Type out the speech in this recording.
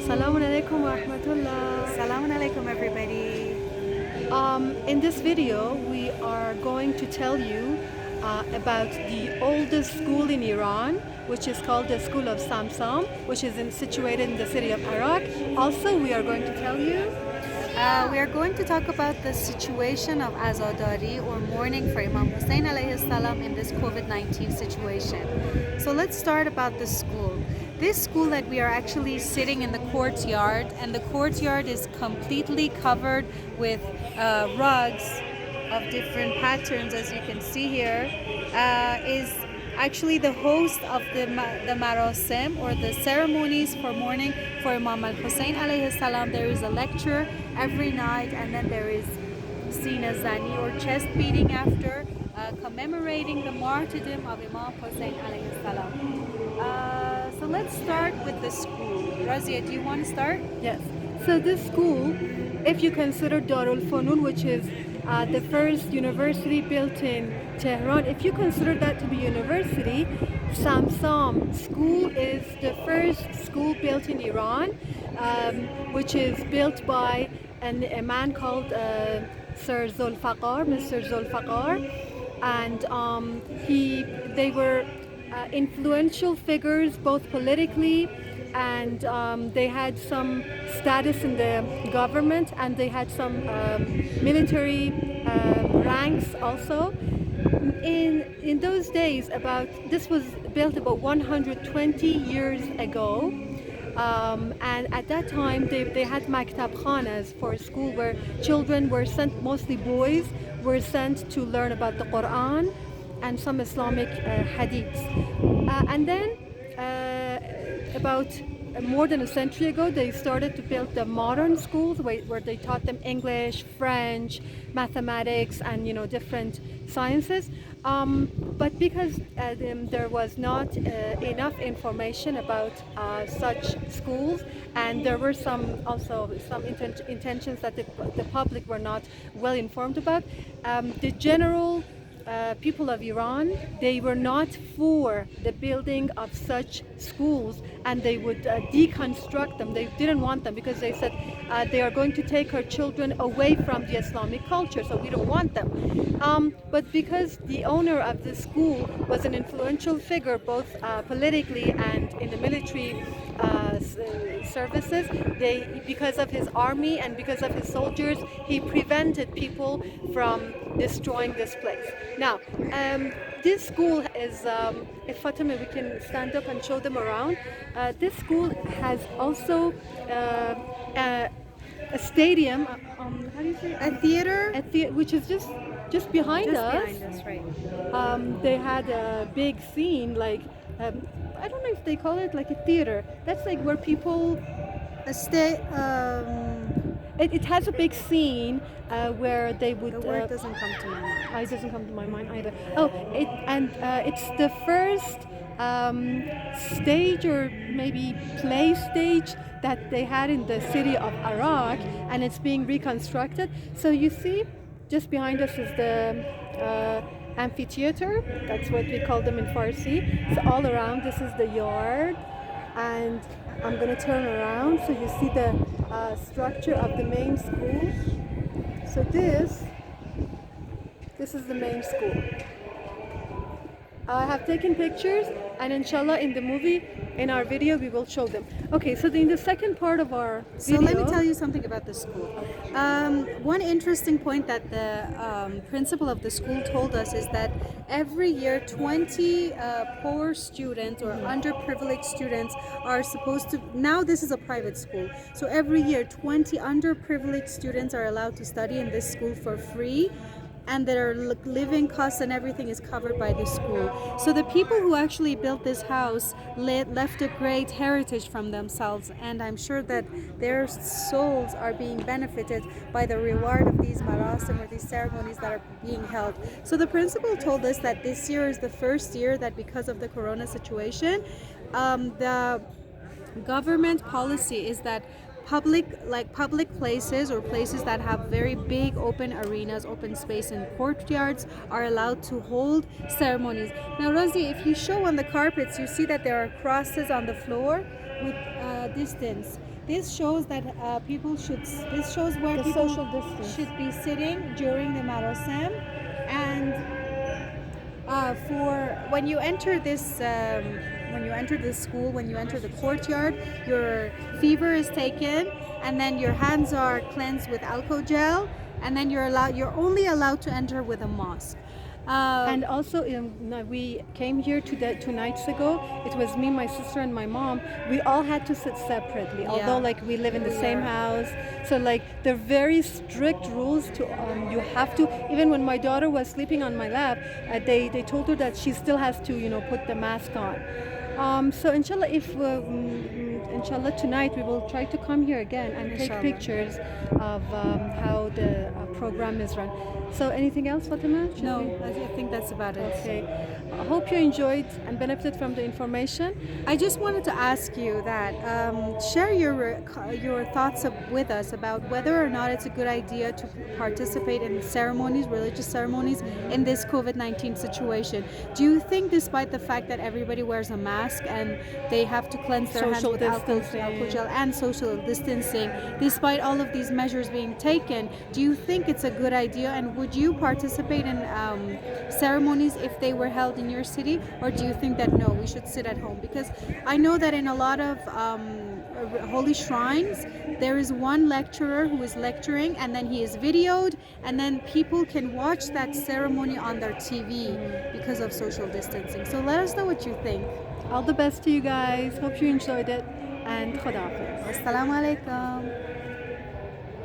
Assalamu alaikum wa rahmatullah. Assalamu alaikum, everybody. In this video, we are going to tell you about the oldest school in Iran, which is called the School of Samsam, which is situated in the city of Arak. Also, we are going to tell you We are going to talk about the situation of azadari or mourning for Imam Hussein alayhi salam in this COVID-19 situation. So let's start about the school. This school that we are actually sitting in the courtyard, and the courtyard is completely covered with rugs of different patterns, as you can see here, is actually the host of the marasim or the ceremonies for mourning for Imam al-Hussein alayhi salam. There is a lecture every night, and then there is seen as zani or chest beating after, commemorating the martyrdom of Imam Hussein alayhi salam. So let's start with the school. Razia, do you want to start? yes. So this school, if you consider Darul Funun, which is the first university built in Tehran, if you consider that to be university, Samsam School is the first school built in Iran, which is built by a man called Sir Zulfaqar, Mr. Zulfaqar, and they were influential figures both politically, and they had some status in the government, and they had some military ranks also. In those days, this was built about 120 years ago, and at that time they had maktab khanas for school where children were sent, mostly boys, were sent to learn about the Quran and some Islamic hadiths. And then about more than a century ago, they started to build the modern schools where they taught them English, French, mathematics, and different sciences. But because there was not enough information about such schools, and there were some intentions that the public were not well informed about, the general people of Iran, they were not for the building of such schools, and they would deconstruct them. They didn't want them because they said they are going to take our children away from the Islamic culture, so we don't want them. But because the owner of the school was an influential figure both politically and in the military services, because of his army and because of his soldiers, he prevented people from destroying this place. Now, this school is, if Fatima, we can stand up and show them around. This school has also a stadium, how do you say? A theater? Which is just behind us. Behind us, right. They had a big scene, like, I don't know if they call it like a theater. That's like where people... It has a big scene where they would... The word doesn't come to my mind. It doesn't come to my mind either. Oh, it's the first stage, or maybe play stage, that they had in the city of Arak, and it's being reconstructed. So you see, just behind us is the Amphitheater. That's what we call them in Farsi. So all around, this is the yard, and I'm going to turn around so you see the structure of the main school. So this is the main school. I have taken pictures, and inshallah in our video we will show them. Okay, so in the second part of our video... So let me tell you something about the school. One interesting point that the principal of the school told us is that every year 20 poor students or underprivileged students are supposed to... Now this is a private school. So every year 20 underprivileged students are allowed to study in this school for free, and their living costs and everything is covered by the school. So the people who actually built this house left a great heritage from themselves, and I'm sure that their souls are being benefited by the reward of these marasim or these ceremonies that are being held. So the principal told us that this year is the first year that, because of the corona situation, the government policy is that public places or places that have very big open arenas, open space and courtyards are allowed to hold ceremonies. Now Rosie, if you show on the carpets, you see that there are crosses on the floor with distance. This shows that people should. This shows where The people social distance. should be sitting during the marasim, and for when you enter this. When you enter the school, when you enter the courtyard, your fever is taken, and then your hands are cleansed with alcohol gel, and then you're only allowed to enter with a mask. And also, we came here 2 nights ago. It was me, my sister, and my mom. We all had to sit separately, although Yeah. like we live in the same house. So like they're very strict rules to you have to. Even when my daughter was sleeping on my lap, they told her that she still has to put the mask on. So inshallah, if inshallah tonight we will try to come here again and take Inshallah. pictures of how the program is run. So anything else, Fatima? Should No, we- I think that's about it. Okay. I hope you enjoyed and benefited from the information. I just wanted to ask you that share your thoughts with us about whether or not it's a good idea to participate in ceremonies, religious ceremonies, in this COVID-19 situation. Do you think, despite the fact that everybody wears a mask and they have to cleanse their hands Social with alcohol distancing. gel and social distancing, despite all of these measures being taken, do you think it's a good idea? And would you participate in ceremonies if they were held in your city, or do you think that no, we should sit at home? Because I know that in a lot of holy shrines, there is one lecturer who is lecturing, and then he is videoed, and then people can watch that ceremony on their TV because of social distancing. So let us know what you think. All the best to you guys. Hope you enjoyed it. And Khuda Hafiz. Assalamu alaikum.